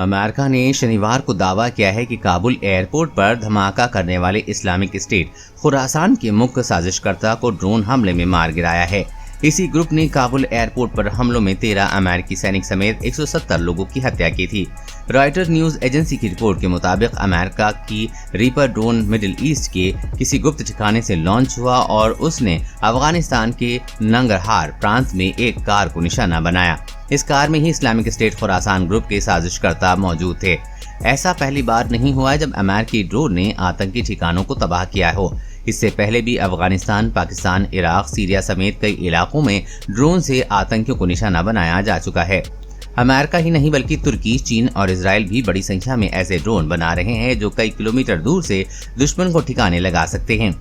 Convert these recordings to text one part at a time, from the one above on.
America ने शनिवार को दावा किया है कि काबुल एयरपोर्ट पर धमाका करने वाले इस्लामिक स्टेट खुरासान के मुख्य साजिशकर्ता को ड्रोन हमले में मार गिराया है। इसी ग्रुप ने काबुल एयरपोर्ट पर हमलों में 13 अमेरिकी सैनिक समेत 170 लोगों की हत्या की थी। रॉयटर्स न्यूज एजेंसी की रिपोर्ट के मुताबिक अमेरिका की रीपर ड्रोन मिडिल ईस्ट के किसी गुप्त ठिकाने से लॉन्च हुआ और उसने अफगानिस्तान के नंगरहार प्रांत में एक कार को निशाना बनाया। इस कार में ही इस्लामिक स्टेट खुरासान ग्रुप के साजिशकर्ता मौजूद थे। ऐसा पहली बार नहीं हुआ है जब अमेरिकी ड्रोन ने आतंकी ठिकानों को तबाह किया हो। इससे पहले भी अफगानिस्तान, पाकिस्तान, इराक, सीरिया समेत कई इलाकों में ड्रोन से आतंकियों को निशाना बनाया जा चुका है। अमेरिका ही नहीं बल्कि तुर्की, चीन और इजराइल भी बड़ी संख्या में ऐसे ड्रोन बना रहे हैं जो कई किलोमीटर दूर से दुश्मन को ठिकाने लगा सकते हैं।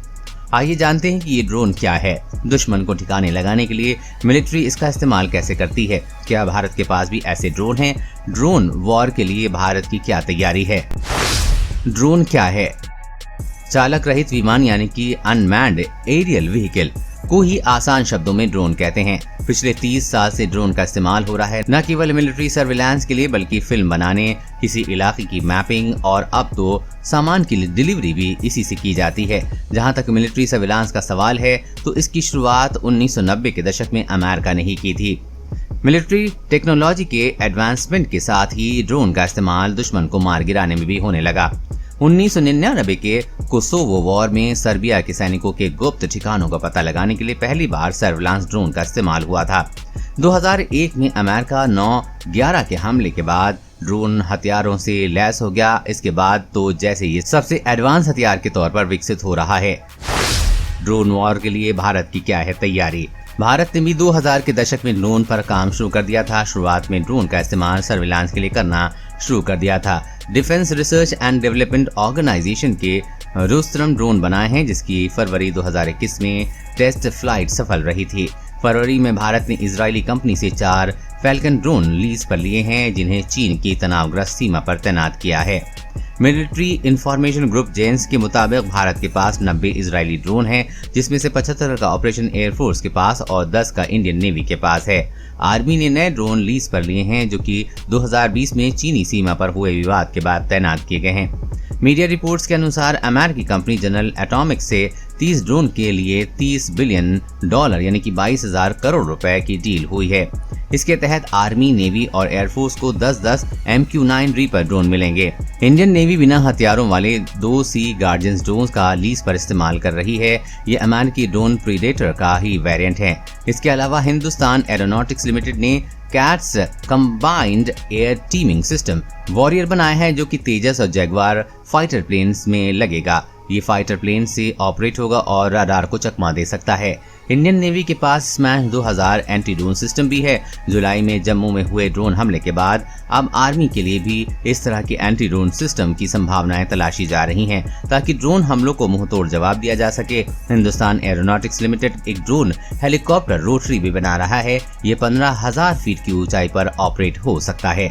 आइए जानते हैं कि ये ड्रोन क्या है, दुश्मन को ठिकाने लगाने के लिए मिलिट्री इसका इस्तेमाल कैसे करती है, क्या भारत के पास भी ऐसे ड्रोन हैं, ड्रोन वॉर के लिए भारत की क्या तैयारी है। ड्रोन क्या है? चालक रहित विमान यानी कि अनमैन्ड एरियल व्हीकल को ही आसान शब्दों में ड्रोन कहते हैं। पिछले 30 साल से ड्रोन का इस्तेमाल हो रहा है, न केवल मिलिट्री सर्विलांस के लिए बल्कि फिल्म बनाने, किसी इलाके की मैपिंग और अब तो सामान की डिलीवरी भी इसी से की जाती है। जहां तक मिलिट्री सर्विलांस का सवाल है तो इसकी शुरुआत 1990 के दशक में अमेरिका ने ही की थी। मिलिट्री टेक्नोलॉजी के एडवांसमेंट के साथ ही ड्रोन का इस्तेमाल दुश्मन को मार गिराने में भी होने लगा। 1999 के कोसोवो वॉर में सर्बिया के सैनिकों के गुप्त ठिकानों का पता लगाने के लिए पहली बार सर्विलांस ड्रोन का इस्तेमाल हुआ था। 2001 में अमेरिका 9/11 के हमले के बाद ड्रोन हथियारों से लैस हो गया। इसके बाद तो जैसे ये सबसे एडवांस हथियार के तौर पर विकसित हो रहा है। ड्रोन वॉर के लिए भारत की क्या है तैयारी? भारत ने भी 2000 के दशक में ड्रोन पर काम शुरू कर दिया था। शुरुआत में ड्रोन का इस्तेमाल सर्विलांस के लिए करना शुरू कर दिया था। Defence research and development organisation के रुस्तरम ड्रोन बनाए हैं, जिसकी फरवरी 2021 में टेस्ट फ्लाइट सफल रही थी। फरवरी में भारत ने इजरायली कंपनी से 4 फैल्कन ड्रोन लीज पर लिए हैं, जिन्हें चीन की तनावग्रस्त सीमा पर तैनात किया है। मिलिट्री इंफॉर्मेशन ग्रुप जेंस के मुताबिक भारत के पास 90 इजरायली ड्रोन हैं, जिसमें से 75 का ऑपरेशन एयरफोर्स के पास और 10 का इंडियन नेवी के पास है। आर्मी ने नए ड्रोन लीज पर लिए हैं, जो कि 2020 में चीनी सीमा पर हुए विवाद के बाद तैनात किए गए हैं। मीडिया रिपोर्ट्स के अनुसार अमेरिकी कंपनी जनरल एटॉमिक्स से 30 ड्रोन के लिए $30 बिलियन यानी कि 22,000 करोड़ रुपए की डील हुई है। इसके तहत आर्मी, नेवी और एयरफोर्स को 10-10 MQ-9 रीपर ड्रोन मिलेंगे। इंडियन नेवी बिना हथियारों वाले 2 सी गार्डियंस ड्रोन का लीज पर इस्तेमाल कर रही है। ये अमेरिकी ड्रोन प्रीडेटर का ही वेरिएंट है। इसके अलावा हिंदुस्तान एरोनॉटिक्स लिमिटेड ने cats combined air teeming system warrior बनाया है, जो कि तेजस और जैगवार फाइटर प्लेन्स में लगेगा। ये फाइटर प्लेन से ऑपरेट होगा और रडार को चकमा दे सकता है। इंडियन नेवी के पास स्मैश 2000 एंटी ड्रोन सिस्टम भी है। जुलाई में जम्मू में हुए ड्रोन हमले के बाद अब आर्मी के लिए भी इस तरह के एंटी ड्रोन सिस्टम की संभावनाएं तलाशी जा रही हैं, ताकि ड्रोन हमलों को मुंहतोड़ जवाब दिया जा सके। हिंदुस्तान एरोनॉटिक्स लिमिटेड एक ड्रोन हेलीकॉप्टर रोटरी भी बना रहा है। ये 15,000 फीट की ऊंचाई पर ऑपरेट हो सकता है।